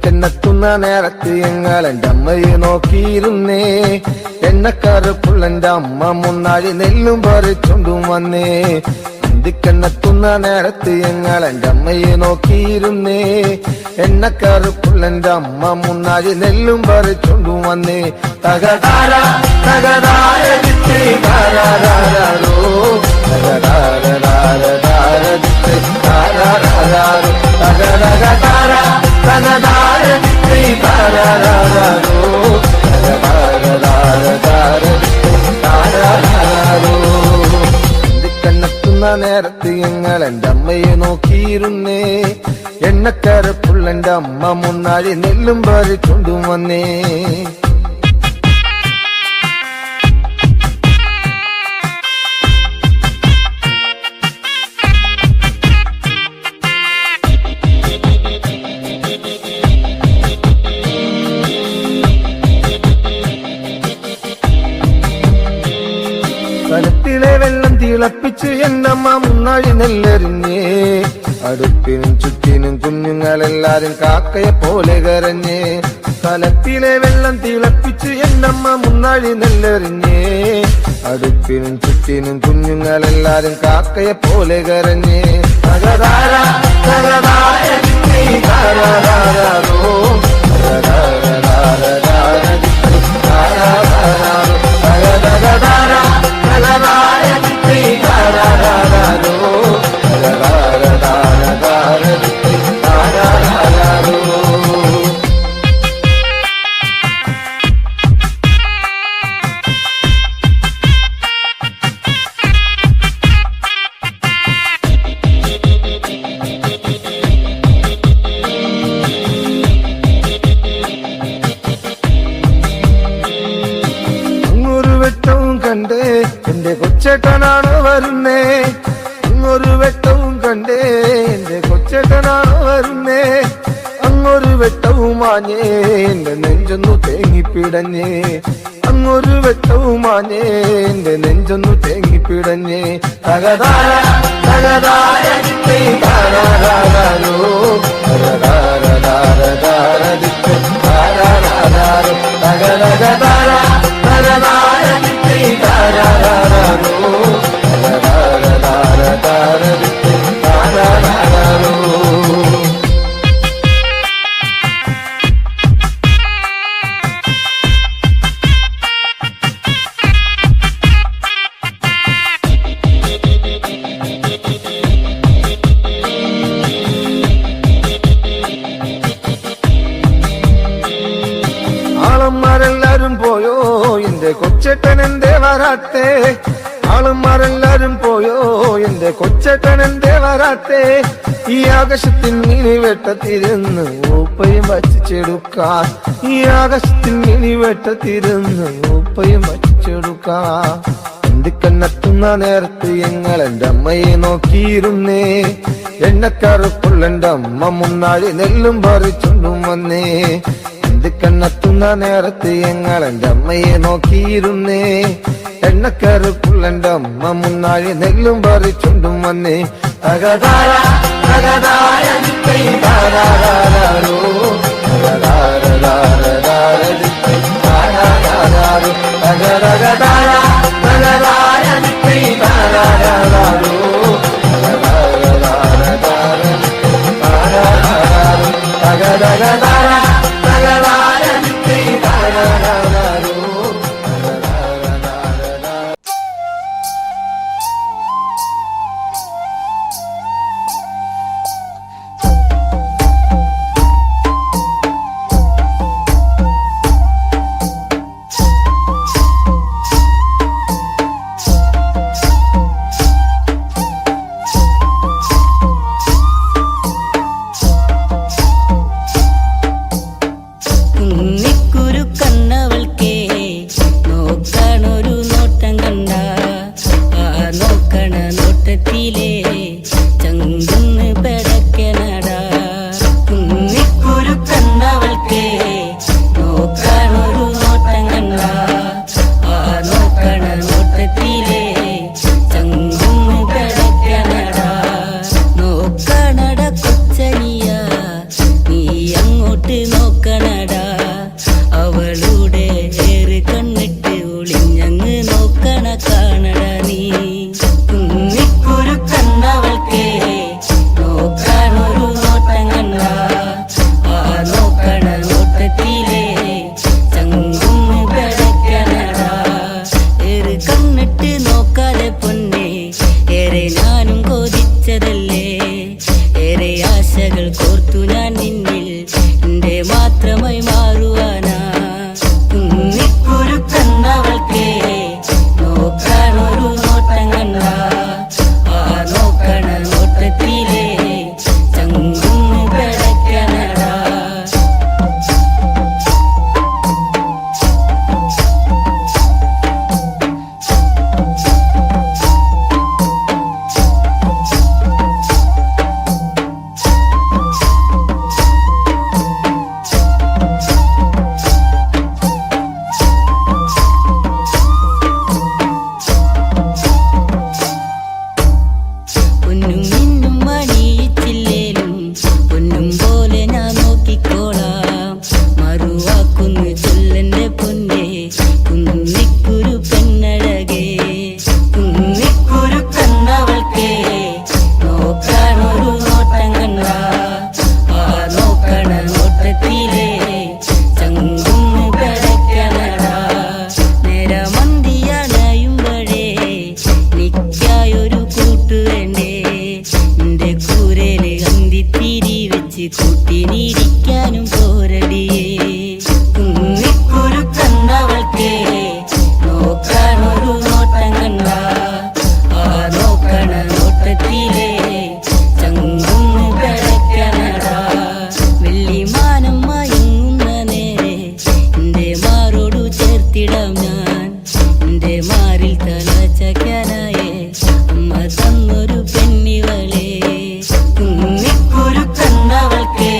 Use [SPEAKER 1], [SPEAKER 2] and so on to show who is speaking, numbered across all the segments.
[SPEAKER 1] എന്നെത്തുന്ന നേരത്ത് ഞങ്ങൾ എന്റെ അമ്മയെ നോക്കിയിരുന്നേ. എണ്ണക്കറുപ്പുള്ള എന്റെ അമ്മ മുന്നാഴി നെല്ലും പറിച്ചോണ്ടും വന്നേ. അന്തിക്കെന്നെത്തുന്ന നേരത്ത് ഞങ്ങൾ എന്റെ അമ്മയെ നോക്കിയിരുന്നേ. എണ്ണക്കറുപ്പുള്ള എന്റെ അമ്മ മുന്നാഴി നെല്ലും പറിച്ചോണ്ടും വന്നേ. തകതാര തകതാര ദിത്തേ താരാരാരോ തകതാര ദിത്തേ താരാരാരോ തകതകതാര തകതാര ദിത്തേ താരാരാരോ തകതാര ദിത്തേ താരാരാരോ. കണ്ണെത്തുന്ന നേരത്ത് ഞങ്ങൾ എന്റെ അമ്മയെ നോക്കിയിരുന്നേ. എണ്ണക്കരപ്പുള്ള എന്റെ അമ്മ മുന്നാഴി നെല്ലും പറിച്ചോണ്ടും വന്നേ. കലത്തിലെ വെള്ളം തിളപ്പിച്ച് എന്നമ്മ മുന്നാഴി നെല്ലെറിഞ്ഞേ. അടുപ്പിനും ചുറ്റിനും കുഞ്ഞുങ്ങളെല്ലാരും കാക്കയെ പോലെ കരഞ്ഞേ. കലത്തിലെ വെള്ളം തിളപ്പിച്ച് എന്നമ്മ മുന്നാഴി നെല്ലെറിഞ്ഞേ. അടുപ്പിനും ചുറ്റിനും കുഞ്ഞുങ്ങളെല്ലാരും കാക്കയെ പോലെ കരഞ്ഞേ. തകതാര തകതാര ദിത്തേ താരാരാരോ തകതാര ദിത്തേ താരാരാരോ തകതകതാര തകതാര ദിത്തേ താരാരാരോ തകതാര ദിത്തേ താരാരാരോ. കണ്ടേ എന്റെ കൊച്ചേട്ടനാണോ വരുന്നേ. അങ്ങൊരു വെട്ടവും കണ്ടേ എന്റെ കൊച്ചേട്ടനാണോ വരുന്നേ. അങ്ങൊരു വെട്ടവും മാഞ്ഞേ എന്റെ നെഞ്ചൊന്നു തേങ്ങിപ്പിടഞ്ഞേ. അങ്ങൊരു വെട്ടവും മാഞ്ഞേ എന്റെ നെഞ്ചൊന്നു തേങ്ങിപ്പിടഞ്ഞേ. തകതാര തകതാര ദിത്തേ താരാരാരോ തകതാര ദിത്തേ താരാരാരോ തകതകതാര തകതാര ദിത്തേ താരാരാരോ തകതാര ദിത്തേ താരാരാരോ. ആളന്മാരെല്ലാരും പോയോ എന്റെ കൊച്ചേട്ടൻ എന്തേ വരാത്തേ. ആളന്മാരെല്ലാരും പോയോ എന്റെ കൊച്ചേട്ടൻ എന്തേ വരാത്തേ. ഈ ആകാശത്തിൻ മിനി വെട്ടത്തിരുന്ന് ഉപ്പയും വച്ചിച്ചെടുക്കാൻ. ഈ ആകാശത്തിൻ മിനി വെട്ടത്തിരുന്ന് ഉപ്പയും വച്ചിച്ചെടുക്കാൻ. എന്തിക്കെന്നെത്തുന്ന നേരത്ത് ഞങ്ങൾ എന്റെ അമ്മയെ നോക്കിയിരുന്നേ. എണ്ണക്കറുപ്പുള്ള എന്റെ അമ്മ മുന്നാഴി നെല്ലും പറിച്ചോണ്ടും വന്നേ. എന്തിക്കെന്നെത്തുന്ന നേരത്ത് ഞങ്ങൾ എന്റെ അമ്മയെ നോക്കിയിരുന്നേ. എണ്ണക്കറുപ്പുള്ള എന്റെ അമ്മ മുന്നാഴി നെല്ലും പറിച്ചോണ്ടും വന്നേ. തകതാര തകതാര ദിത്തേ താരാരാരോ തകതാര ദിത്തേ താരാരാരോ തകതകതാര തകതാര ദിത്തേ താരാരാരോ തകതാര ദിത്തേ താരാരാരോ തകതകതാര തകതാര ദിത്തേ താരാരാരോ.
[SPEAKER 2] മാലകൾ കോർത്തു ഞാൻ നിന്നിൽ എന്റെ മാത്രമായി മാറുവാനാ. കുന്നിക്കുരുക്കന്നവൾക്കേ നോക്കാനൊരു നോട്ടം കണ്ട ആ നോക്കണ നോട്ടത്തിലേ ചങ്കുന്ന് പിടയ്ക്കണടാ. പൊന്നും മിന്നും മണിയിച്ചില്ലേലും പൊന്നും പോലെ ഞാൻ നോക്കിക്കോളാം. മറുവാക്കുന്നു ചൊല്ലെന്റെ പൊന്നേ കുന്നിക്കുരു പെണ്ണഴകേ. കുന്നിക്കുരുക്കന്നവൾക്കേ നോക്കാനൊരു നോട്ടം കണ്ട ആ നോക്കണ നോട്ടത്തിലേ ചങ്കുന്ന് പിടയ്ക്കണടാ. നേരമന്തിയണയുമ്പഴേ നിക്കായൊരു കൂട്ടു വേണ്ടേ. എന്റെ കൂരയില് അന്തിത്തിരി വെച്ച് കൂട്ടിനിരിക്കാനും പോരടിയേ. കുന്നിക്കുരുക്കന്നവൾക്കേ നോക്കാനൊരു നോട്ടം കണ്ട ആ നോക്കണ നോട്ടത്തിലേ ചങ്കുന്ന് പിടയ്ക്കണടാ. വെള്ളിമാനം മയങ്ങുന്ന നേരെ എന്റെ മാറോടു ചേർത്തിടാം ഞാൻ. എന്റെ മാറിൽ തല ചക്കാനായേ അമ്മ തന്നൊരു പെണ്ണിവളേ. കുന്നിക്കുരുക്കന്നവൾക്കേ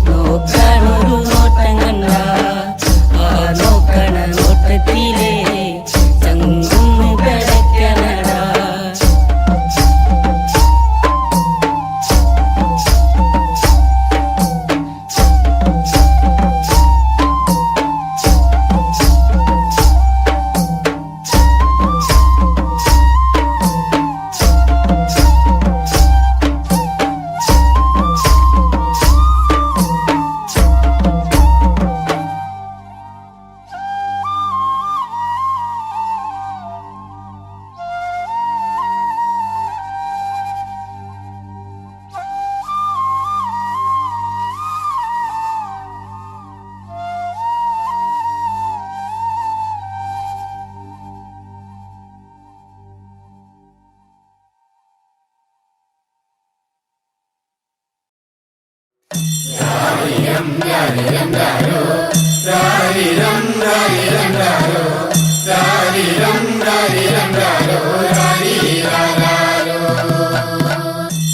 [SPEAKER 2] നോക്കാനൊരു നോട്ടം കണ്ട ആ നോക്കണ നോട്ടത്തിലേ ചങ്കുന്ന് പിടയ്ക്കണടാ.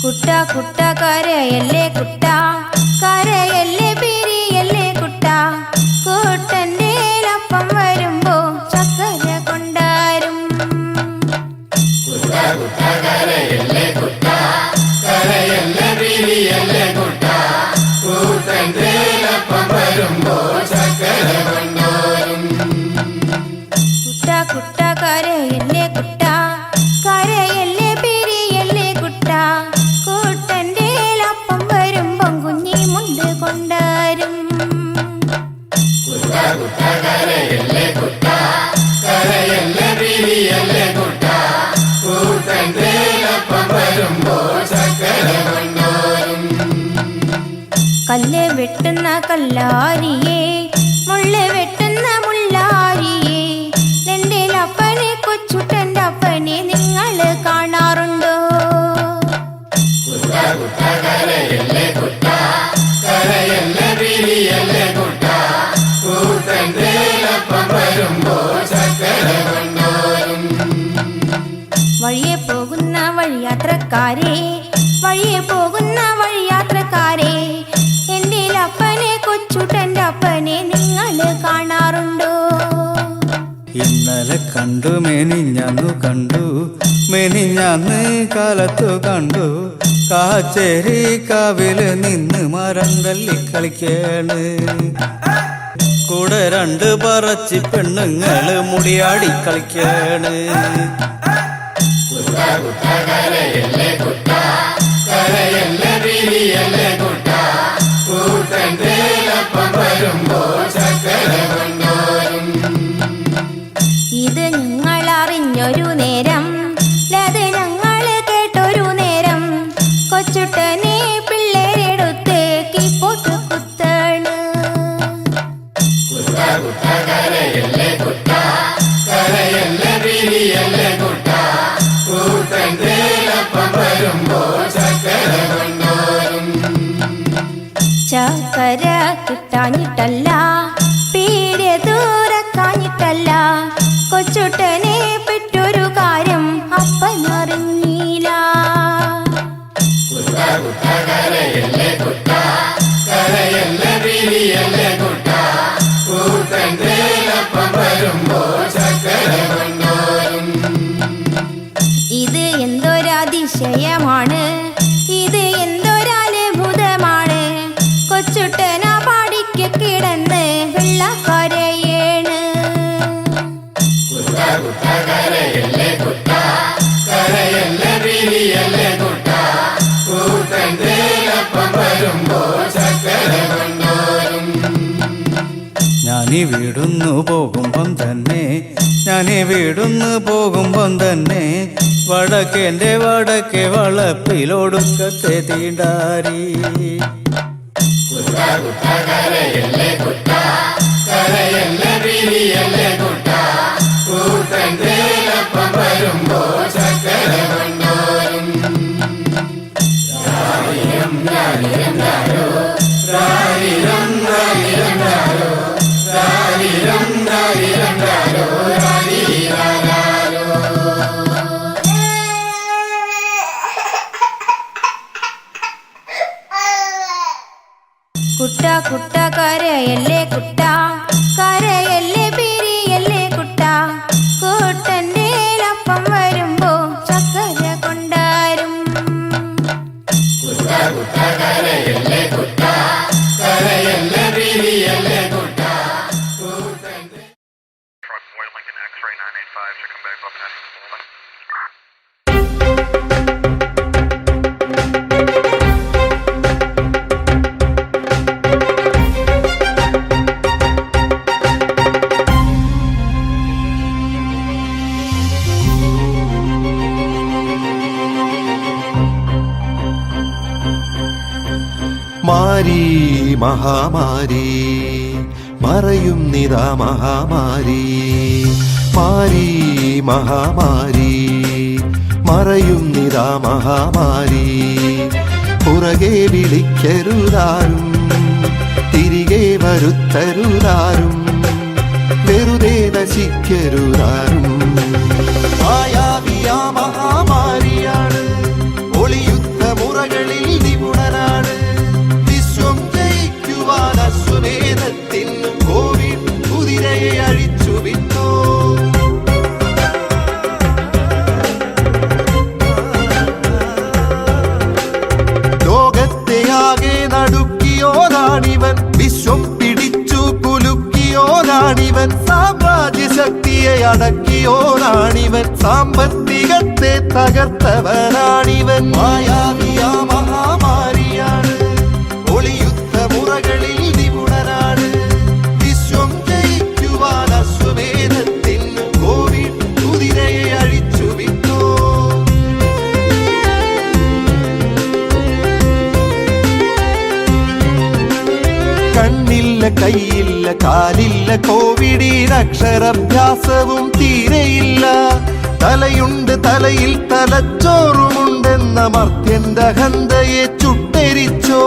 [SPEAKER 3] കുട്ട കുട്ട കരയല്ലേ കുട്ട കരയല്ലേ പിരിയല്ലേ കുട്ട കൂട്ടന്റെ അപ്പം വരുമ്പോ ചക്കര കൊണ്ടാരും. കുട്ട കുട്ട കരയല്ലേ കുട്ട കരയല്ലേ പിരിയല്ലേ കുട്ട കൂട്ടന്റെ അപ്പം വരുമ്പം കുഞ്ഞി മുണ്ട് കൊണ്ടാരും. കല്ല് വെട്ടുന്ന കല്ലാരിയേ മുള്ള് വെട്ടുന്ന മുള്ളാരിയേ എന്റെ അപ്പനെ കൊച്ചുട്ടന്റെ അപ്പനെ നിങ്ങൾ കാണാറുണ്ടോ? വഴിയെ പോകുന്ന വഴിയാത്രക്കാരെ വഴിയെ പോകുന്ന വഴിയാത്രക്കാരെ എന്റെ അപ്പനെ കൊച്ചുട്ടന്റെ അപ്പനെ നിങ്ങൾ കാണാറുണ്ടോ?
[SPEAKER 4] ഇന്നലെ കണ്ടു മെനിഞ്ഞന്നു കണ്ടു മെനിഞ്ഞന്ന് കാലത്തു കണ്ടു കാച്ചേരി കാവില് നിന്ന് മരം തല്ലി കളിക്കാണ്. കൂടെ രണ്ട് പറച്ചി പെണ്ണുങ്ങള് മുടിയാടി കളിക്കാണ്.
[SPEAKER 3] ഇത് ഞങ്ങൾ അറിഞ്ഞൊരു നേരം അത് ഞങ്ങൾ കേട്ടൊരു നേരം കൊച്ചുട്ടനെ പിള്ളേരെ ഇത് എന്തൊരതിശയമാണ്, ഇത് എന്തൊരത്ഭുതമാണ്. കൊച്ചുട്ടന പാടിക്ക് കിടന്ന് വെള്ളക്കരയേണ്.
[SPEAKER 4] ഞാനീ വീടുന്നു പോകുമ്പം തന്നെ, ഞാനീ വീടുന്നു പോകുമ്പം തന്നെ വടക്കേൻ്റെ വടക്കേ വളപ്പിലൊടുക്കത്തെ തീണ്ടാരി.
[SPEAKER 3] കുട്ട കുട്ട കരയല്ലേ കുട്ട, കരയല്ലേ പിരിയല്ലേ കുട്ട. കൂട്ടൻ്റെ ഒപ്പം വരുമ്പോ ചക്കര കൊണ്ടാരും.
[SPEAKER 1] മാരി മഹാമാരി മറയും നിതാ മഹാമാരി. മാരി മഹാമാരി മറയും നിതാ മഹാമാരി. പുറകെ വിളിക്കരുതാരും തിരികെ വരുത്തരുതാരും, വെറുതെ നശിക്കരുതാരും. മായാവിയാ മഹാമാരിയാണ്, ഒളിയുദ്ധ മുറകളിൽ നിപുണനാണ്. വിശ്വം ജയിക്കുവാൻ അശ്വമേധത്തിൽ കോവിഡ് കുതിരയെ അഴിച്ചു വിട്ടു. ലോകത്തെയാകെ നടുക്കിയോനാണിവൻ, വിശ്വം പിടിച്ചു കുലുക്കിയോനാണിവൻ. സാമ്രാജ്യശക്തിയെ അടക്കിയോനാണിവൻ, സാമ്പത്തികത്തെ തകർത്തവനാണിവൻ. മായാവിയാ മഹാമാരിയാണ്, ഒളിയുദ്ധ മുറകളിൽ നിപുണനാണ്. വിശ്വം ജയിക്കുവാൻ അശ്വമേധത്തിൽ കോവിഡ് കുതിരയെ അഴിച്ചു വിട്ടു. കണ്ണില്ല കൈയില്ല കാലില്ല കോവിഡിന് അക്ഷരാഭ്യാസവും തീരെയില്ല. തലയുണ്ട് തലയിൽ തലച്ചോറുമുണ്ടെന്ന മർത്യന്റെ അഹന്തയെ ചുട്ടെരിച്ചോ.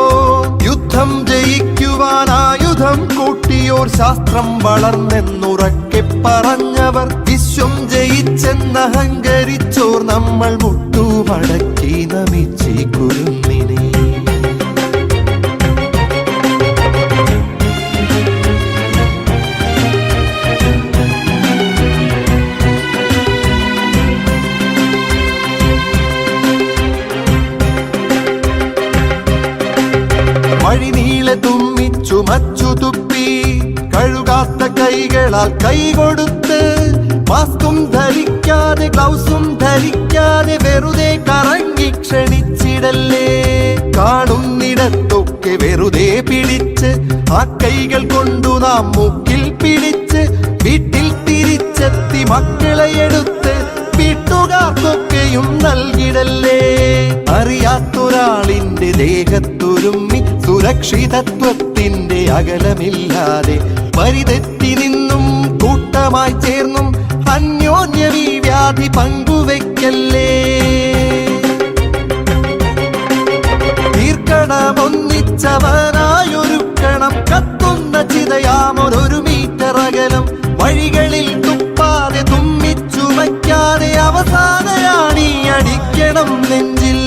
[SPEAKER 1] യുദ്ധം ജയിക്കുവാൻ ആയുധം കൂട്ടിയോർ ശാസ്ത്രം വളർന്നെന്നുറക്കെ പറഞ്ഞവർ, വിശ്വം ജയിച്ചെന്നഹങ്കരിച്ചോർ നമ്മൾ മുട്ടുമടക്കി നമിച്ചി കുരുന്നിനെ. വഴിനീളെ തുമ്മിച്ചു മച്ചു തുപ്പി, കഴുകാത്ത കൈകളാൽ കൈകൊടുത്ത്, മാസ്കും ധരിക്കാതെ ഗ്ലൗസും ധരിക്കാതെ വെറുതെ കറങ്ങി ക്ഷണിച്ചിടല്ലേ. കാണുന്നിടത്തൊക്കെ വെറുതെ പിടിച്ച് ആ കൈകൾ കൊണ്ടു നാം മൂക്കിൽ പിടിച്ച് വീട്ടിൽ തിരിച്ചെത്തി മക്കളെ എടുത്ത് വീട്ടുകാർക്കൊക്കെയും നൽകിടല്ലേ. അറിയാത്തൊരാളിന്റെ ദേഹത്തുരുമ്മി സുരക്ഷിതത്വത്തിന്റെ അകലമില്ലാതെ വരിതെറ്റി നിന്നും കൂട്ടമായി ചേർന്നും അന്യോന്യം ഈ വ്യാധി പങ്കുവെക്കല്ലേ. തീർക്കണമൊന്നിച്ചവനായൊരുക്കണം കത്തുന്ന ചിതയാമൊരു മീറ്റർ അകലം. വഴികളിൽ തുപ്പാതെ തുമ്മിച്ചുമയ്ക്കാതെ അവസാനയാണീ അടിക്കണം നെഞ്ചിൽ.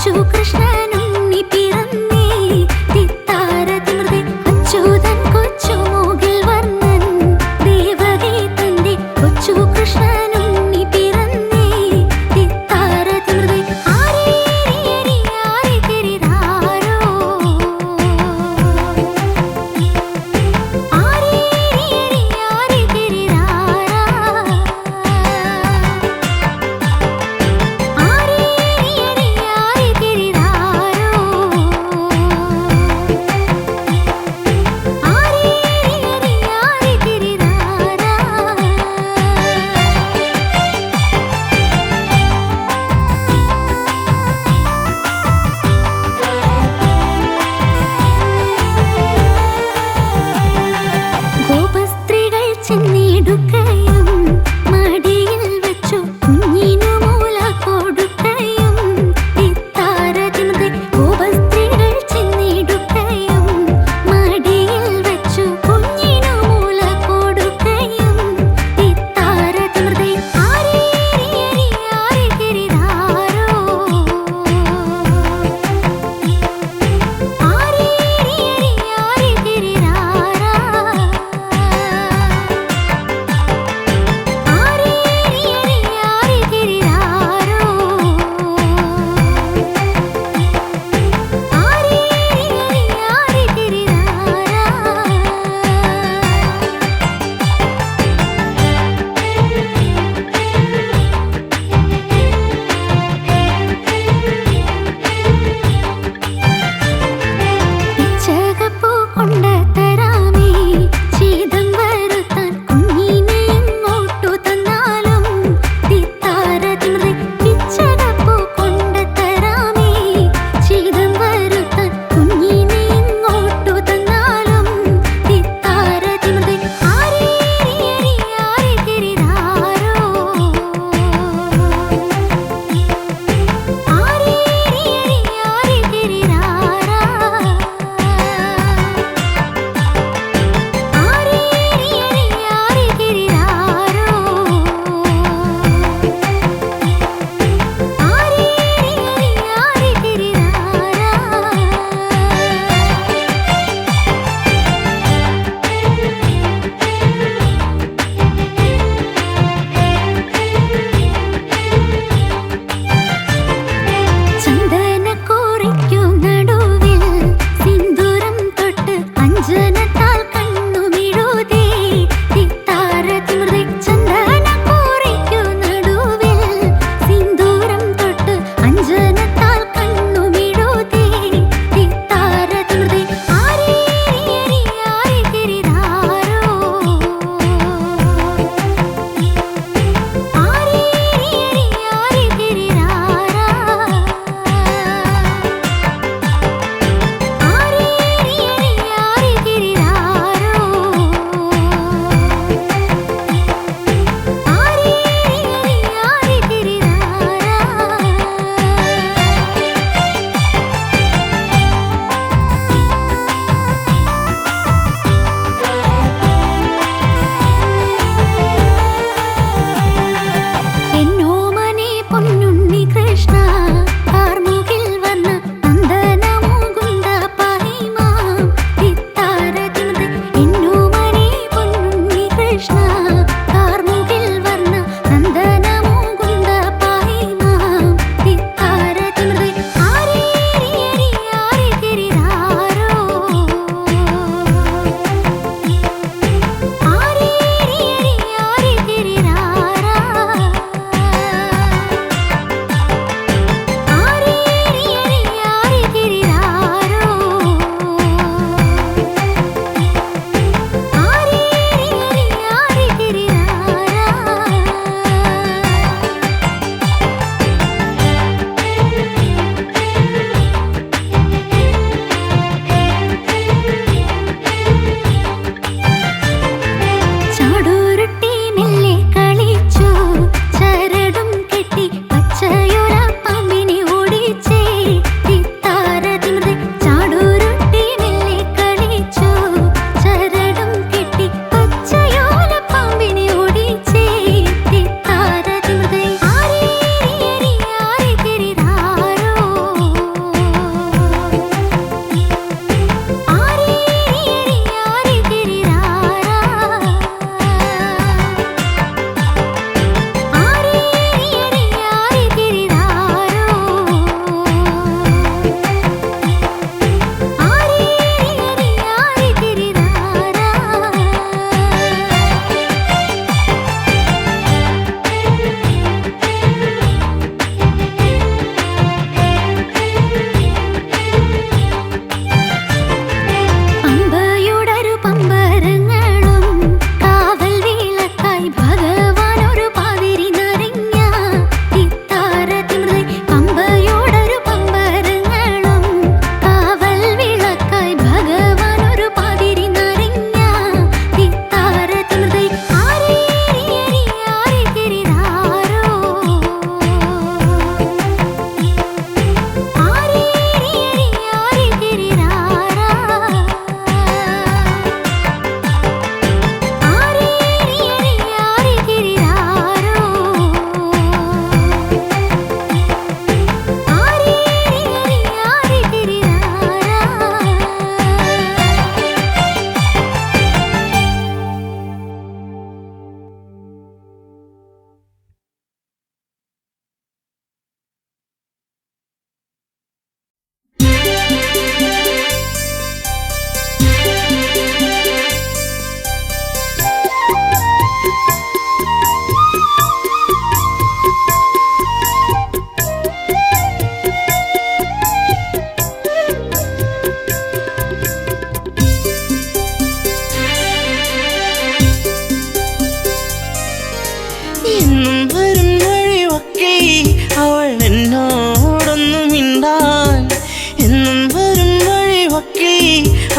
[SPEAKER 5] കൊച്ചു കൃഷ്ണനുണ്ണി പിറന്നേ തിത്താരതിമൃതേ അച്യുതൻ കൊച്ചു മൂകിൽ വർണ്ണൻ ദേവകി തന്റെ കൊച്ചു കൃഷ്ണനുണ്ണി പിറന്നേ തിത്താരതിമൃതേ ആരേരിയരി ആരികിരിരാരോ ആരേരിയരി ആരികിരിരാരാ ആരേരിയരി ആരികിരിരാരോ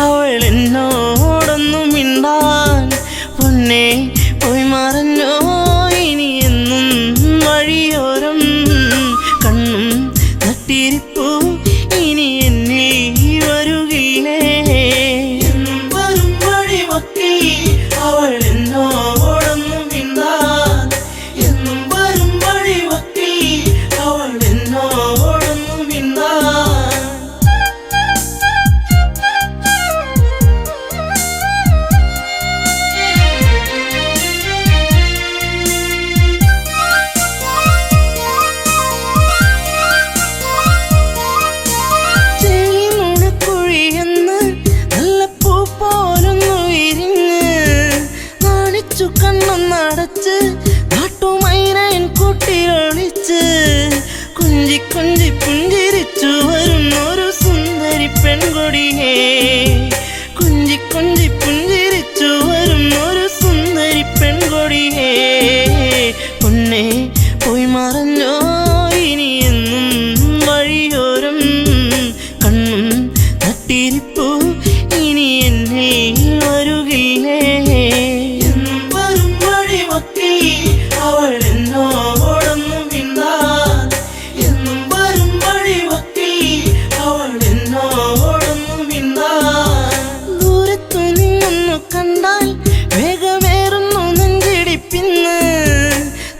[SPEAKER 6] അവൾ എന്നോടൊന്നും മിണ്ടാൻ പൊന്നെ പോയി മറഞ്ഞോ ഇനി എന്നും വഴിയോരം കണ്ണും നട്ടിരിപ്പു ഇനി എന്നിൽ വരുകില്ലേ എന്നും വരും വഴിവക്കി അവൾ എന്നോടൊന്നും മിണ്ടാൻ എന്നും വരും വഴിവക്കി അവൾ എന്നോടൊന്നും മിണ്ടാൻ കണ്ണൊന്നടച്ച് നാട്ടുമൈനൻ കൂട്ടിയൊളിച്ച് കുഞ്ചി കുഞ്ചി പുഞ്ചിരിച്ചു വരുന്നൊരു സുന്ദരി പെൺകൊടിയേ കുഞ്ചി കുഞ്ചി പുഞ്ചിരിച്ചു വരുന്നൊരു സുന്ദരി പെൺകൊടിയേ പൊന്നെ പോയി മറഞ്ഞോ ഇനി എന്നും വഴിയോരം കണ്ണും നട്ടിരിപ്പു ഇനി എന്നെ വരുകില്ലേ അവൾ എന്നോടൊന്നും മിണ്ടാൻ എന്നും വരും വഴിവക്കി അവൾ എന്നോടൊന്നും മിണ്ടാൻ ദൂരത്തു നിന്നൊന്നു കണ്ടാൽ വേഗമേറുന്നു നെഞ്ചിടിപ്പിന്ന്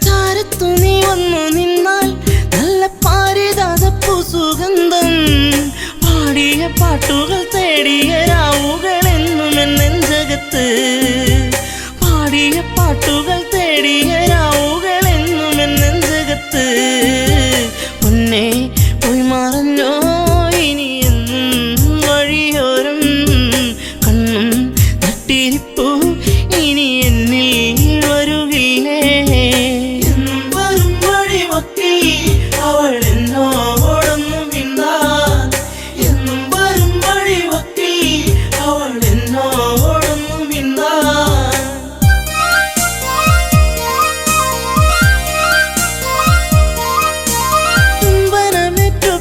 [SPEAKER 6] ചാരത്തു നീ വന്നു നിന്നാൽ നല്ല പാരിജാതപ്പൂ സുഗന്ധം പാടിയ പാട്ടുകൾ തേടിയ രാവുകൾ എന്നും എന്നെഞ്ചകത്ത് പാടിയ പാട്ടുകൾ തേടിയ രാവുകൾ എന്നും എന്നെഞ്ചകത്ത് പൊന്നെ പോയി മറഞ്ഞോ ഇനി എന്നും വഴിയോരം കണ്ണും നട്ടിരിപ്പു ഇനി എന്നിൽ വരുകില്ലേ എന്നും വരും വഴിവക്കി അവൾ എന്നോടൊന്നും മിണ്ടാൻ എന്നും വരും വഴിവക്കി അവൾ എന്നോടൊന്നും മിണ്ടാൻ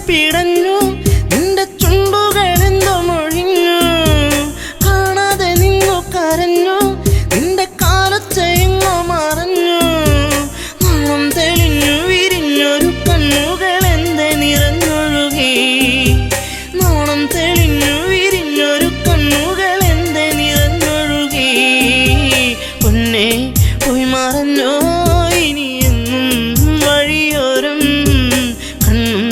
[SPEAKER 6] പിടഞ്ഞു നിന്റെ ചുണ്ടുകളെന്തോ മൊഴിഞ്ഞു കാണാതെ നിന്നു കരഞ്ഞു നിന്റെ കാലച്ചെങ്ങോ മറഞ്ഞു നാണം തെളിഞ്ഞു വിരിഞ്ഞൊരു കണ്ണുകൾ എന്റെ നിറഞ്ഞൊഴുകി നാണം തെളിഞ്ഞു വിരിഞ്ഞൊരു കണ്ണുകൾ എന്റെ നിറഞ്ഞൊഴുകി പൊന്നെ പോയി മറഞ്ഞോ ഇനി എന്നും വഴിയോരം കണ്ണും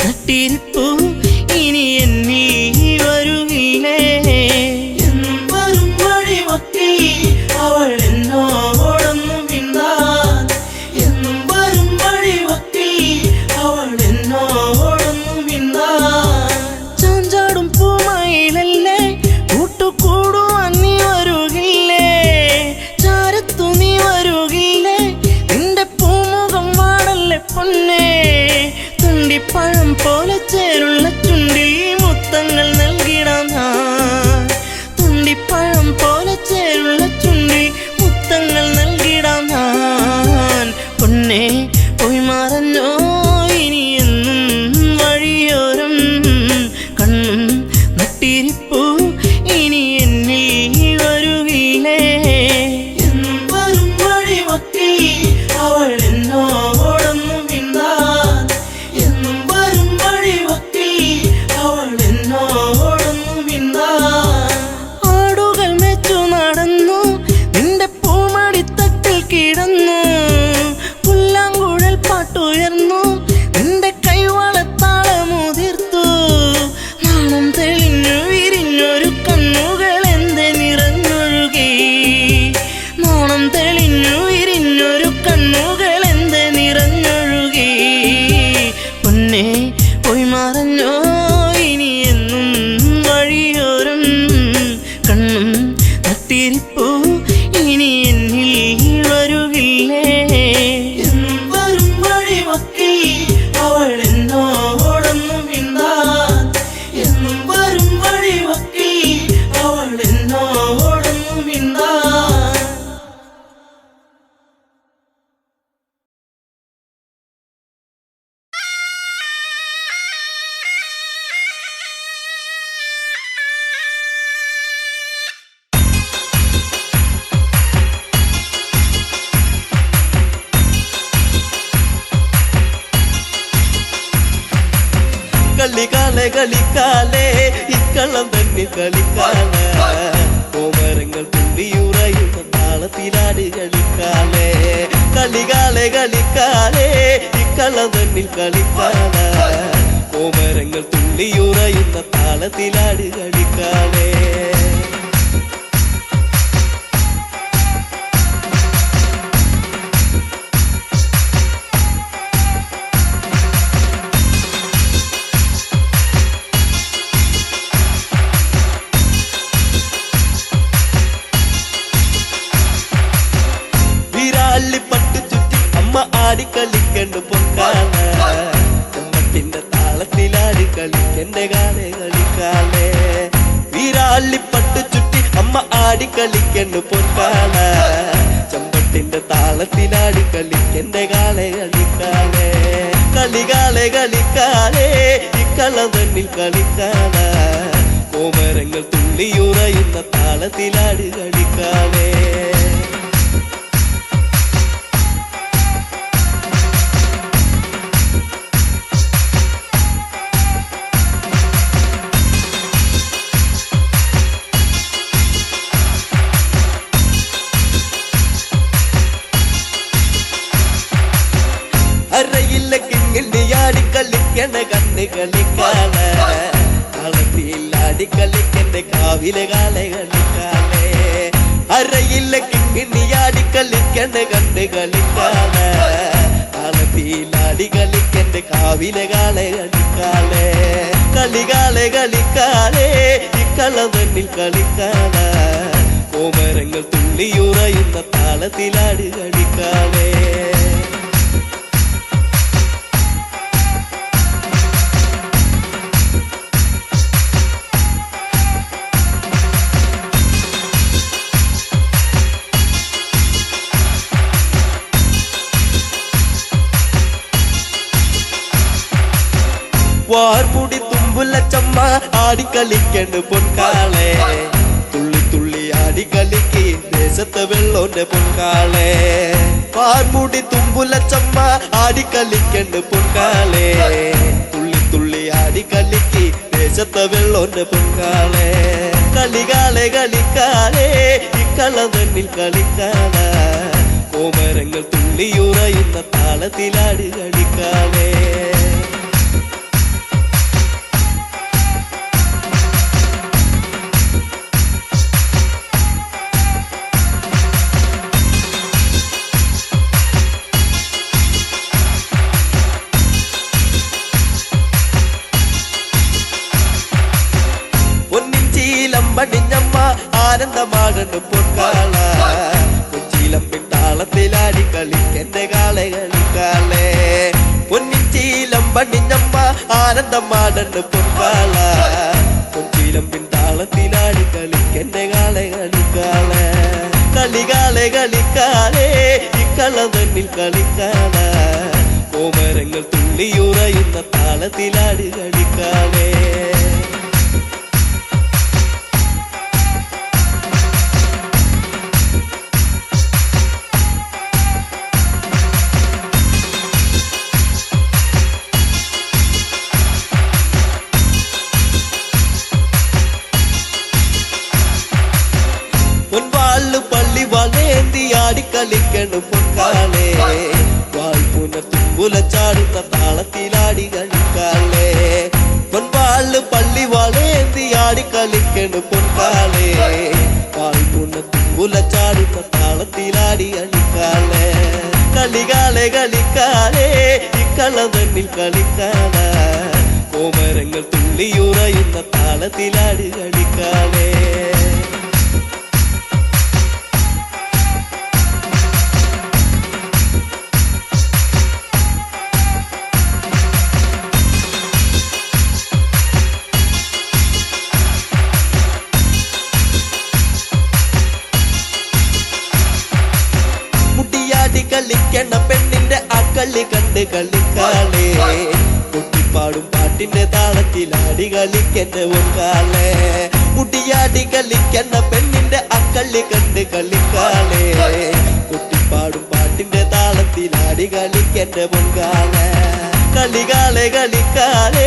[SPEAKER 6] നട്ടിരിപ്പു ഇനി എന്നിൽ വരുകില്ലേ എന്നും വരും വഴിവക്കി അവൾ എന്നോടൊന്നും മിണ്ടാൻ എന്നും വരും വഴിവക്കി അവൾ എന്നോടൊന്നും മിണ്ടാൻ ചാഞ്ചാടും പൂമയിലല്ലേ കൂട്ടുകൂടുവാൻ നീ വരുകില്ലേ ചാരത്തു നീ വരുകില്ലേ നിന്റെ പൂമുഖം വാടല്ലേ പൊന്നേ തുണ്ടിപ്പഴം പോലെ ചേരുള്ള ചുണ്ടിൽ കളിക്കാലേ ഇക്കള്ളം തന്നെ കളിക്കാലേ കോമരങ്ങൾ തുള്ളിയുറയുന്ന താളത്തിലാട് കളിക്കാലേ കളികാലെ കളിക്കാലേ ഇക്കള്ളം തന്നിൽ കളിക്കാലേ കോമരങ്ങൾ തുള്ളിയുറയുന്ന താളത്തിലാട് കളിക്കാലേ പട്ടു ചുറ്റി അമ്മ ആടിക്കളിക്കണ്ട് പൊക്കാല ചമ്മട്ടിന്റെ താളത്തിലാടി കളിക്കന്റെ കാലേ കളിക്കാലേ വീരാളി പട്ടു ചുറ്റി അമ്മ ആടിക്കളിക്കണ്ട് പൊക്കാല ചമ്മട്ടിന്റെ താളത്തിലാടി കളിക്കന്റെ കാലേ കളിക്കാലേ കളികാലേ കളിക്കാലേ ഇക്കള്ളം തന്നിൽ കളിക്കാലേ കോമരങ്ങൾ തുള്ളിയുറയുന്ന താളത്തിലാടി കളിക്കാലേ അറയില്ല കിങ്ങിണ്ടിയാടി കളിക്കണ കണ്ണ് കളിക്കാലേ കളത്തിലാടി കളിക്കണ്ട കാവിലെ കാലെ കളിക്കാലേ അറയില്ല കിങ്ങിണ്ടിയാടി കളിക്കണ കണ്ണ് കളിക്കാലേ കളത്തിലാടി കളിക്കണ്ട കാവിലെ കാലെ കളിക്കാലേ കളികാലെ കളിക്കാലേ ഇക്കള്ളം തന്നിൽ കളിക്കാലേ കോമരങ്ങൾ തുള്ളിയുറയുന്ന താളത്തിലാട് കളിക്കാലേ വാർമുടി തുമ്പുല ചമ്മ ആടിക്കളിക്കണ്ട് പൊൻകാളെ തുള്ളി തുള്ളി ആടിക്കളിക്ക് ദേശത്തെ വെള്ളോന്റെ പൊൻകാളെ വാർമുടി തുമ്പുല ചമ്മ ആടിക്കളിക്കണ്ട് പൊൻകാളെ തുള്ളി തുള്ളി ആടിക്കളിക്ക് ദേശത്തെ വെള്ളോന്റെ പൊൻകാളെ കളികാലെ കളിക്കാലേ ഇക്കള്ളം തന്നിൽ കളിക്കാലേ കോമരങ്ങൾ തുള്ളിയുറയുന്ന താളത്തിലാട് കളിക്കാലേ പടിഞ്ഞമ്മ ആനന്ദമാകണ്ട് പൊൻകാല കൊച്ചിയിലമ്പിൻ താളത്തിലാടി കളിക്കന്റെ കാളെ കളിക്കാലേ പൊന്നിച്ചീലം പടിഞ്ഞമ്മ ആനന്ദമാകണ്ട് പൊൻകാല കൊച്ചിയിലമ്പിൻ താളത്തിലാടി കളിക്കന്റെ കാളെ കളിക്കാലേ കളികാലെ കളിക്കാലേ ഇക്കള്ളം തന്നിൽ കളിക്കാലേ കോമരങ്ങൾ തുള്ളിയുറയുന്ന താളത്തിലാടി കളിക്കാലേ പൊൻവാള് പള്ളി വളേന്തി ആടിക്കളിക്കണ് പൊൻകാലേ വായ്പുന തുമ്പുല ചാടുന്ന താളത്തിലാടി കളിക്കാലേ പൊൻവാള് പള്ളി വളേന്തി ആടിക്കളിക്കണ് പൊൻകാലേ വായ്പുന തുമ്പുല ചാടുന്ന താളത്തിലാടി കളിക്കാലേ കളികാലെ കളിക്കാലേ ഇക്കള്ളം തന്നിൽ കളിക്കാലേ കോമരങ്ങൾ തുള്ളിയുറയുന്ന താളത്തിലാടി കളിക്കാലേ കളിക്കണ പെണ്ണിന്റെ അക്കളി കണ്ട് കളിക്കാലേ കുട്ടിപ്പാടും പാട്ടിന്റെ താളത്തിലാടി കളിക്കണ്ട പൊൻകാലേ മുടിയാടി കളിക്കണ പെണ്ണിന്റെ അക്കളി കണ്ട് കളിക്കാലേ കുട്ടിപ്പാടും പാട്ടിന്റെ താളത്തിലാടി കളിക്കണ്ട പൊൻകാലേ കളികാളെ കളിക്കാളെ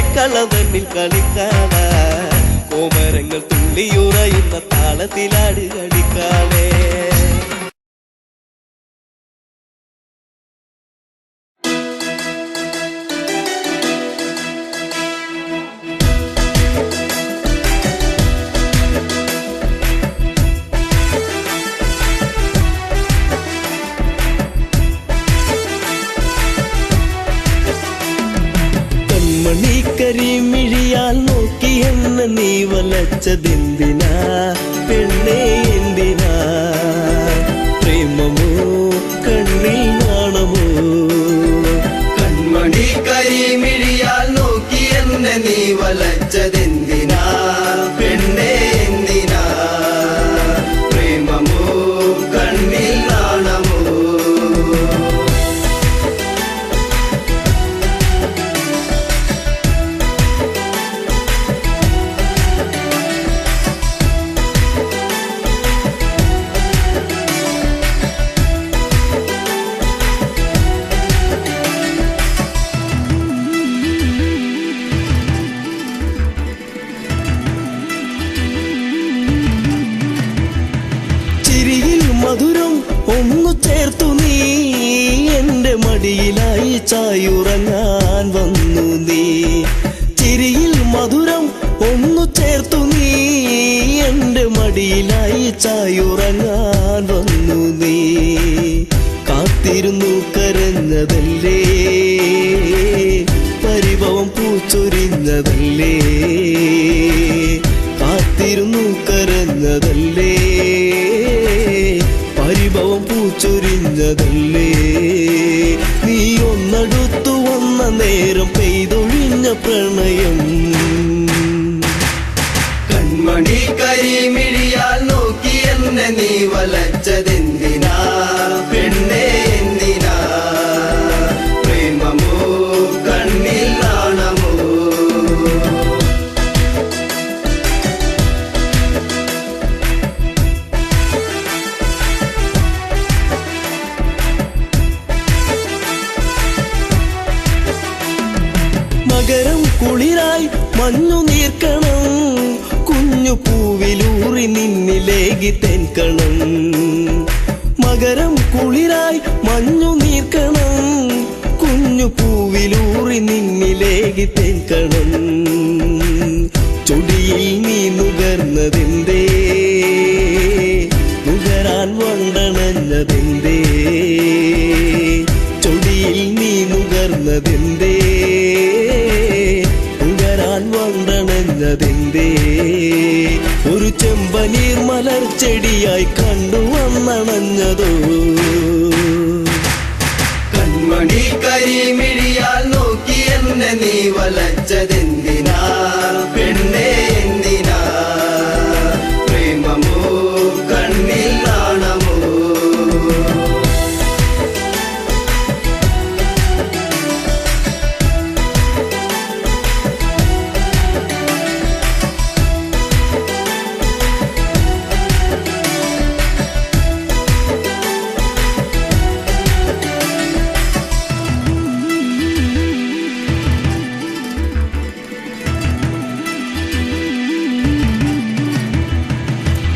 [SPEAKER 6] ഇക്കള്ളം തന്നിൽ കളിക്കാള കോമരങ്ങൾ തുള്ളിയുറയുന്ന താളത്തിലാട് കളിക്കാളെ കരിമിഴിയാൽ നോക്കി എന്നെ നീ വലച്ചതെന്തിനാ പെണ്ണേ എന്തിനാ പ്രേമമോ കണ്ണിൽ നാണമോ
[SPEAKER 1] കൺമണി കരിമിഴിയാൽ നോക്കി എന്നെ നീ വലച്ചതെന്തിനാ പെണ്ണേ എന്തിനാ പ്രേമമോ കണ്ണിൽ നാണമോ
[SPEAKER 6] മധുരം ഒന്നു ചേർത്തു നീ എന്റെ മടിയിലായി ചായുറങ്ങാൻ വന്നു നീ ചിരിയിൽ മധുരം ഒന്നു ചേർത്തു നീ എന്റെ മടിയിലായി ചായുറങ്ങാൻ വന്നു നീ കാത്തിരുന്നു കരഞ്ഞതല്ലേ പരിഭവം പൂച്ചൊരിഞ്ഞതല്ലേ കാത്തിരുന്നു കരഞ്ഞതല്ലേ പരിഭവം പൂച്ചൊരിഞ്ഞതല്ലേ നീ ഒന്നടുത്തു വന്ന നേരം പെയ്തൊഴിഞ്ഞ പ്രണയം
[SPEAKER 1] കൺമണി കരിമിഴിയാൽ നോക്കി എന്നെ നീ വലച്ചതെന്തിനാ പെണ്ണേ എന്തിനാ പ്രേമമോ കണ്ണിൽ നാണമോ
[SPEAKER 6] മകരം കുളിരായി മഞ്ഞു നീർക്കണം കുഞ്ഞു പൂവിലൂറി നിന്നിലേകി തെൻകണം മകരം കുളിരായി മഞ്ഞു നീർക്കണം കുഞ്ഞു പൂവിലൂറി നിന്നിലേകി തെൻകണം ചൊടിയിൽ നീ നുകർന്നതെന്തേ നുകരാൻ വണ്ടണഞ്ഞതെന്തേ ചൊടിയിൽ നീ നുകർന്നതെന്തേ നുകരാൻ വണ്ടണഞ്ഞതെന്തേ ഒരു ചെമ്പനീർ മലർച്ചെടിയായി കണ്ടുവന്നണഞ്ഞതോ
[SPEAKER 1] കൺമണി കരിമിഴിയാൽ നോക്കി എന്നെ നീ വലച്ചതെന്തിനാ പെണ്ണേ എന്തിനാ പ്രേമമോ കണ്ണിൽ നാണമോ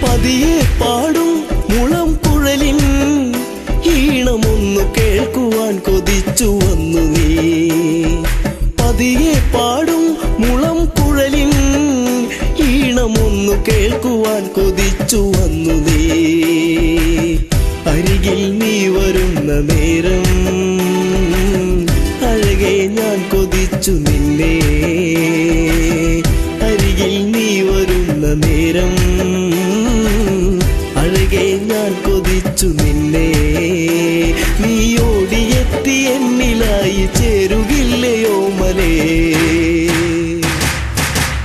[SPEAKER 6] പതിയെ പാടും മുളം കുഴലിൻ ഈണമൊന്നു കേൾക്കുവാൻ കൊതിച്ചു വന്നു നീ പതിയെ പാടും മുളം കുഴലിൻ ഈണമൊന്നു കേൾക്കുവാൻ കൊതിച്ചു വന്നു നീ അരികിൽ നീ വരുന്ന നേരം അഴകെ ഞാൻ കൊതിച്ചു നിന്നെ അരികിൽ നീ വരുന്ന നേരം അഴകെ ഞാൻ കൊതിച്ചു നിന്നെ നീ ഓടിയെത്തി എന്നിലായി ചേരുകില്ലയോ മലേ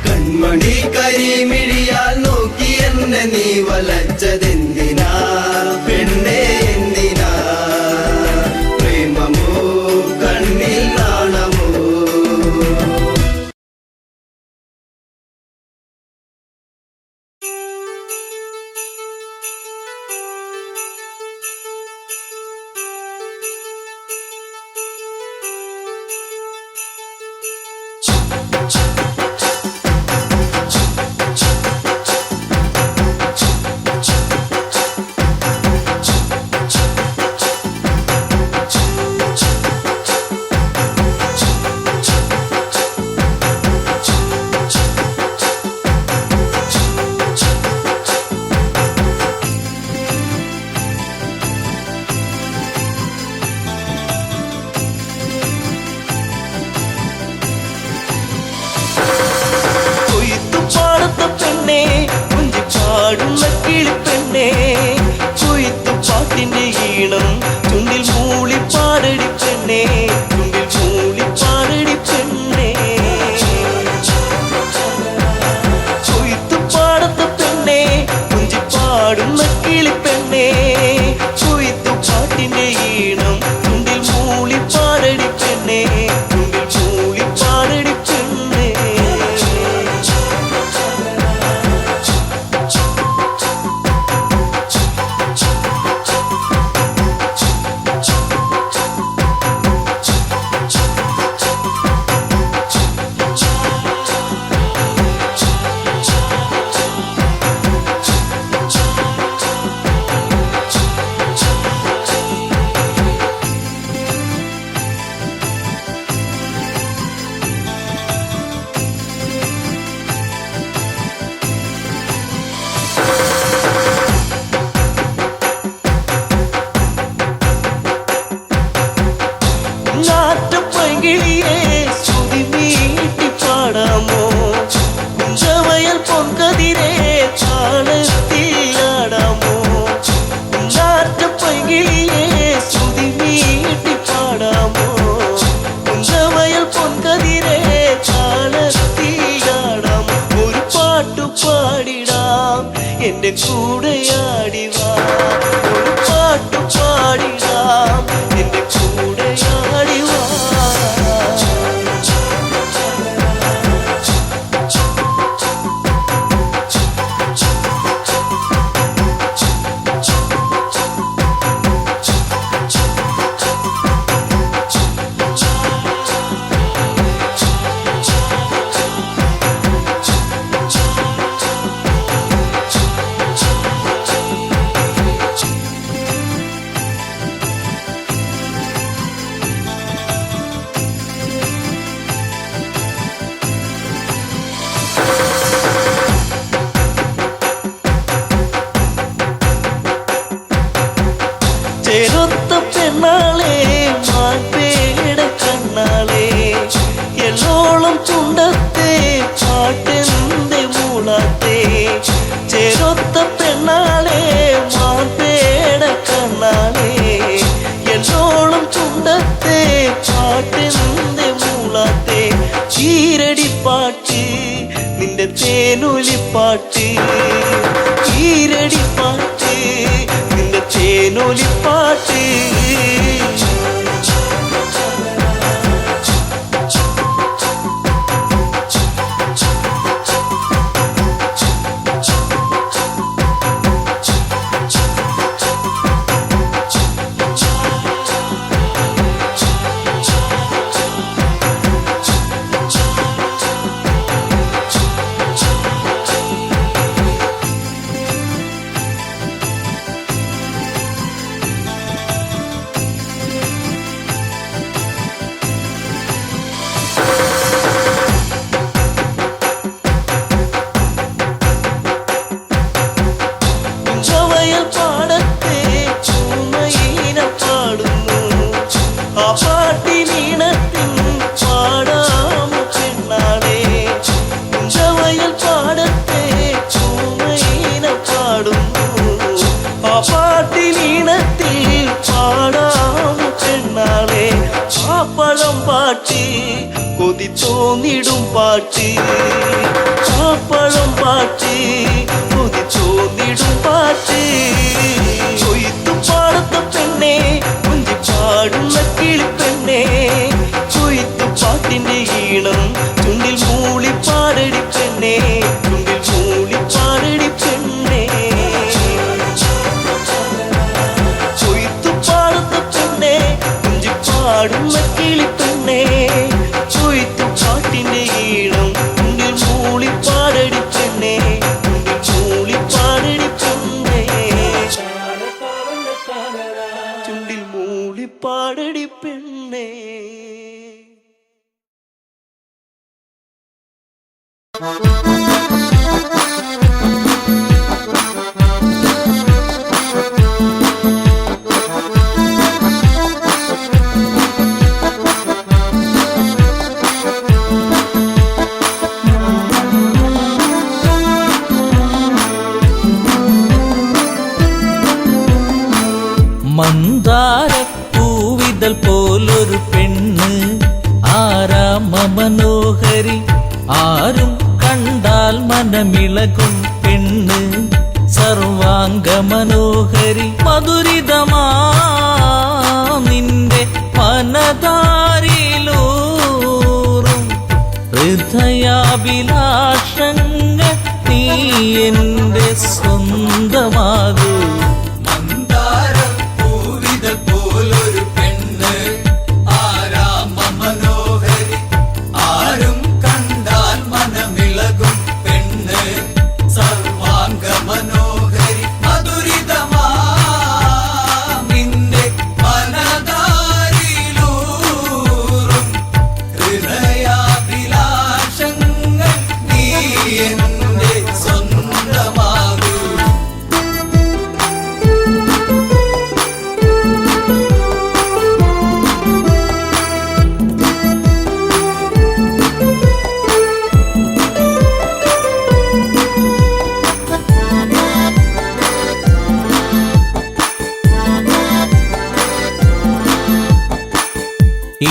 [SPEAKER 1] കൺമണി കരിമിഴിയാൽ നോക്കി എന്നെ നീ വലച്ചതെന്തിനാ പെണ്ണേ എന്തിനാ പ്രേമമോ കണ്ണിൽ നാണമോ
[SPEAKER 6] പെണ്ണേ കുഞ്ചി പാടുന്ന കിളിപ്പെണ്ണേ കൊയ്ത്തു പാട്ടിന്റെ ഈണം ചുണ്ടിൽ മൂളി പാടടി പെണ്ണേ ചുണ്ടിൽ മൂളി പാടടി പെണ്ണേ കൊയ്ത്തു പാടത്ത പെണ്ണേ കുഞ്ചി പാടുന്ന കിളിപ്പെണ്ണേ കൊയ്ത്തു പാട്ടിന്റെ ഈണം ചുണ്ടിൽ മൂളി പാടടി പെണ്ണേ ചുണ്ടിൽ മൂളി പാടടി പെണ്ണേ നാട്ടുപൈങ്കിളിയെ ശ്രുതി മീട്ടി പാടാമോ കുഞ്ചവയൽ പൊൻകതിരെ താളത്തിലാടാമോ നാട്ടുപൈങ്കിളിയെ ശ്രുതി മീട്ടി പാടാമോ കുഞ്ചവയൽ പൊൻകതിരെ താളത്തിലാടാമോ ഒരു പാട്ടു പാടിടാം എന്റെ കൂടെയാടിവാ ഒരു പാട്ടു പാടിടാം എന്റെ കൂടെയാടിവാ ചേരൊത്ത പെണ്ണാളെ മാൻപേട കണ്ണാളെ എല്ലോളം ചുണ്ടത്തെ പാട്ടെന്തെ മൂളാത്തെ ചേരൊത്ത പെണ്ണാളെ മാൻപേട കണ്ണാളെ എല്ലോളം ചുണ്ടത്തെ പാട്ടെന്തെ മൂളാത്തെ ചീരടിപ്പാട്ട് നിന്റെ തേനൊലിപ്പാട്ട് ചീരടിപ്പാട്ട് നിന്റെ തേനൊലിപ്പാട്ട് കുഞ്ചവയൽ പാടത്തെ ചൂമയിന പാടുന്നു ആ പാട്ടിനീണത്തിൻ പാടാമോ പെണ്ണാളെ കുഞ്ചവയൽ പാടത്തെ ചൂമയിന പാടുന്നു ആ പാട്ടിനീണത്തിൽ പാടാമോ പെണ്ണാളെ പാപ്പളം പാട്ട് കൊതി തോന്നിടും പാട്ട് പാപ്പളം പാട്ട് കൊതി തോന്നിടും പാട്ട് കൊയ്ത്തു പാടത്ത പെണ്ണേ കുഞ്ചി പാടുന്ന കിളിപ്പെണ്ണേ കൊയ്ത്തു പാട്ടിന്റെ ഈണം ചുണ്ടിൽ മൂളി പാടടി പെണ്ണേ ചുണ്ടിൽ മൂളി പാടടി പെണ്ണേ കൊയ്ത്തു പാടത്ത പെണ്ണേ കുഞ്ചി പാടുന്ന കിളിപ്പെണ്ണേ കൊയ്ത്തു പാട്ടിന്റെ ഈണം ചുണ്ടിൽ മൂളി പാടടി പെണ്ണേ ചുണ്ടിൽ
[SPEAKER 7] പൂവിതൾ പോലൊരു പെണ്ണ് ആരാമ മനോഹരി ആരും കണ്ടാൽ മനമിളകും പെണ്ണ് സർവാംഗ മനോഹരി മധുരിതമാ നിന്റെ മനതാരിലൂറും ഹൃദയാഭിലാഷങ്ങൾ നീ എന്റെ സ്വന്തമാകൂ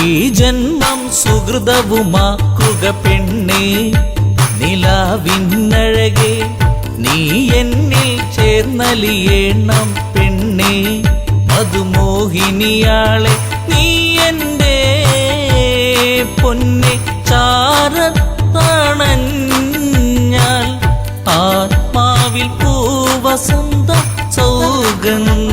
[SPEAKER 7] ഈ ജന്മം സുഹൃതവുമാക്കുക പെണ്ണേ നിലാവിന്നഴകെ നീ എന്നിൽ ചേർന്നലിയേണം പെണ്ണേ മധുമോഹിനിയാളെ നീ എൻ്റെ പൊന്നെ ചാരത്തണഞ്ഞാൽ ആത്മാവിൽ പൂവസന്ത സൗഗന്ധമായിടും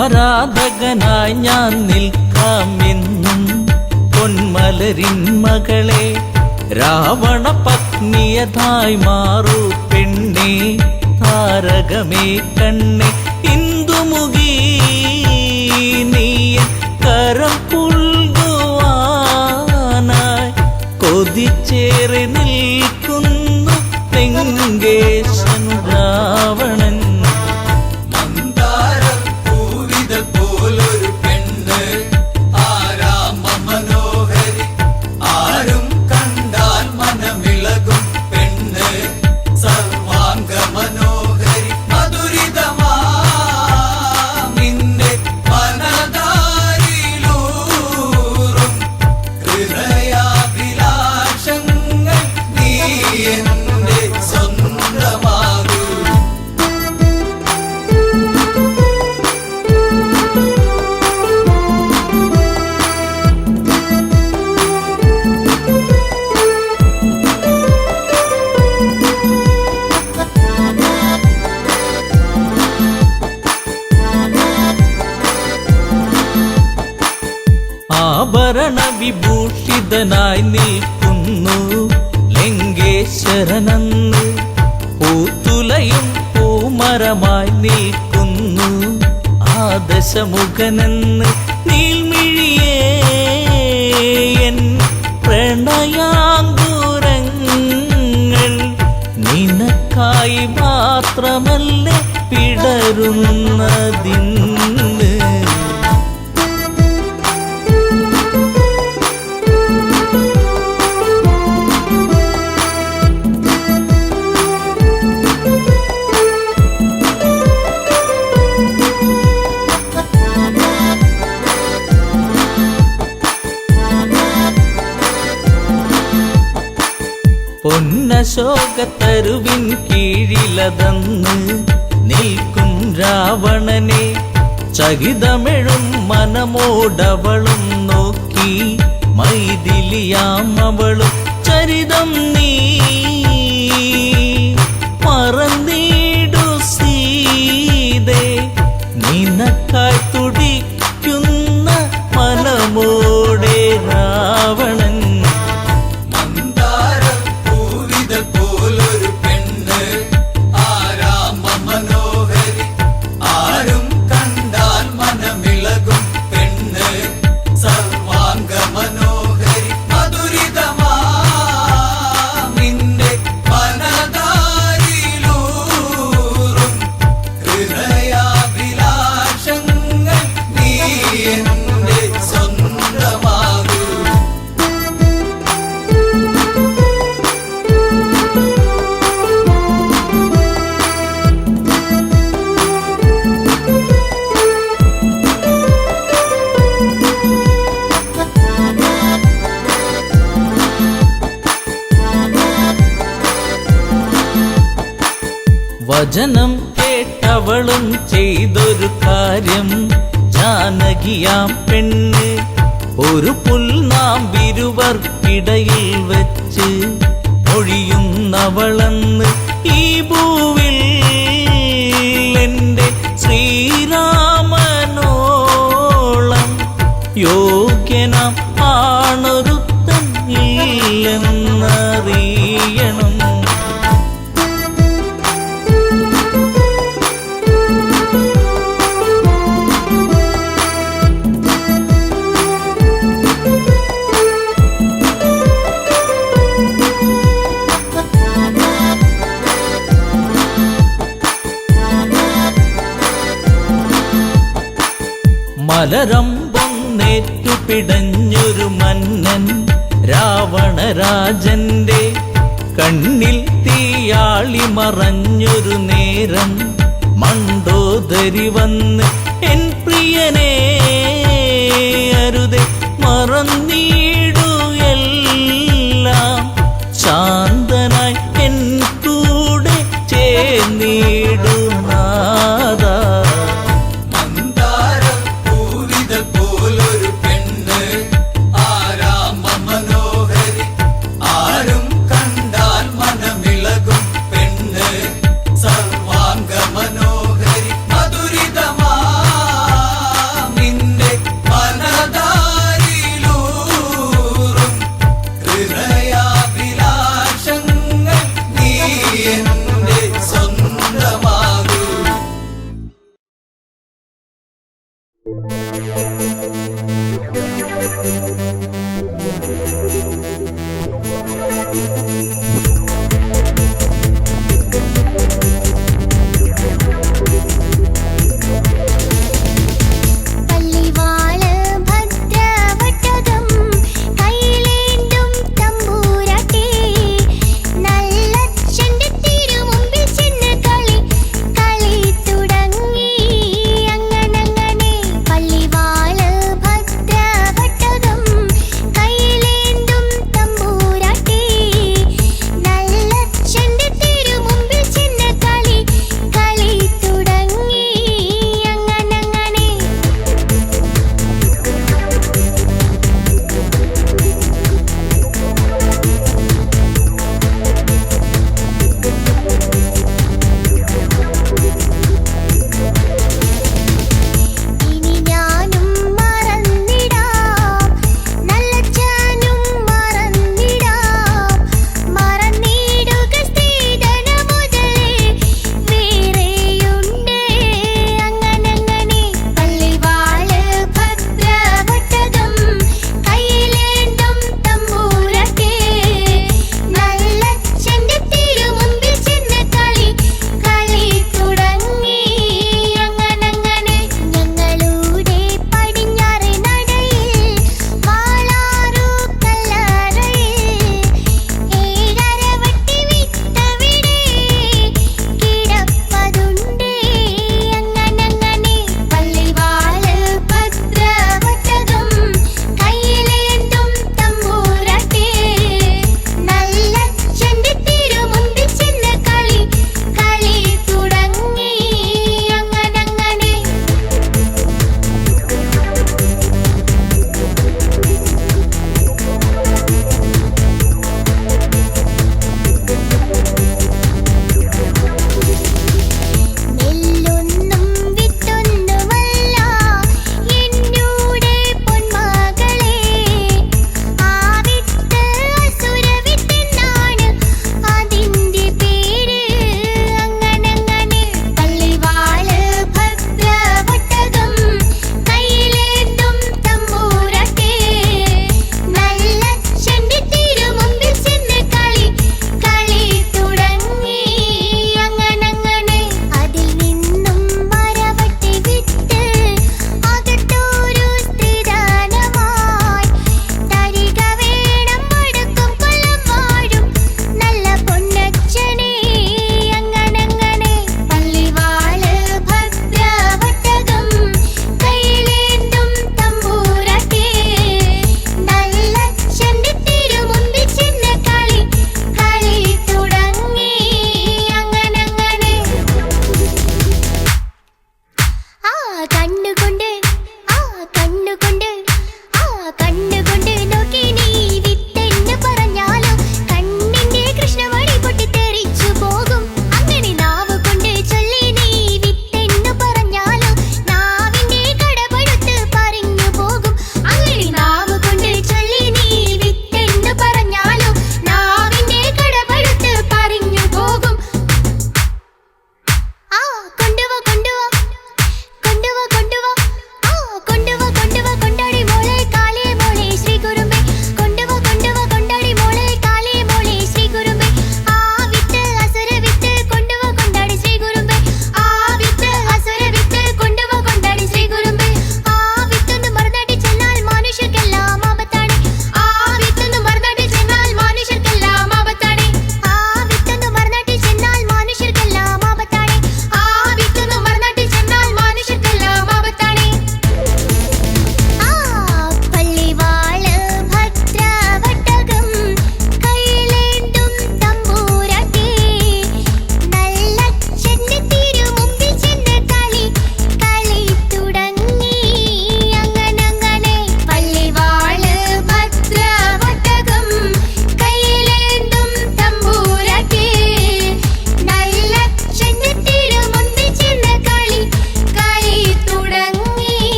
[SPEAKER 7] ആരാധകനായി ഞാൻ നിൽക്കാമെന്നും പൊന്മലരിൻ മകളെ രാവണ പത്നിയതായി മാറൂ പെണ്ണേ താരകമേ കണ്ണേ ഇന്ദുമുഖി നീ കരം പുൽകുവാനായി കൊതിച്ചേറി നിൽക്കുന്നു തെങ്കേശൻ രാവണൻ ആഭരണ വിഭൂഷിതനായി നിൽക്കുന്നു ലങ്കേശ്വരനന്ന് പൂത്തുലയും പൂമരമായി നിൽക്കുന്നു ആദശമുഖനെന്ന് നീൽമിഴിയേ എൻ പ്രണയാങ്കുരങ്ങൾ നിനക്കായി മാത്രമല്ലേ പിടരുന്നതിന്ന് പൊന്നശോകത്തരുവിൻ കീഴിലതന്ന് നിൽക്കും രാവണനെ ചകിതമെഴും മനമോടവളും നോക്കി മൈഥിലിയാം അവളും ചരിതം നീ മറന്നിടു സീതേ നിനക്കായി തുടിക്കുന്ന മനമോടെ രാവണൻ
[SPEAKER 6] സർവാംഗ മനോഹരി മധുരിതമാ നിന്റെ
[SPEAKER 7] വചനം കേട്ടവളും ചെയ്തൊരു കാര്യം, ജാനകിയാം പെണ്ണ് ഒരു പുൽനാമ്പിരുവർക്കിടയിൽ വെച്ച് ഒഴിയുന്നവളെന്ന് ഈ ഭൂവിൽ എൻ്റെ ശ്രീരാമനോളം യോഗ്യനാം ആണൊരുത്തൻ ഇല്ലെന്നറിയണം. മലരമ്പൊന്നേറ്റു പിടഞ്ഞൊരു മന്നൻ രാവണരാജന്റെ കണ്ണിൽ തീയാളി മറഞ്ഞൊരു നേരം, മണ്ടോദരി വന്ന് എൻ പ്രിയനെ അരുതെ മറന്നീടു എല്ലാം, ശാന്തനായി എൻ കൂടെ ചേർന്നീടു നാദ.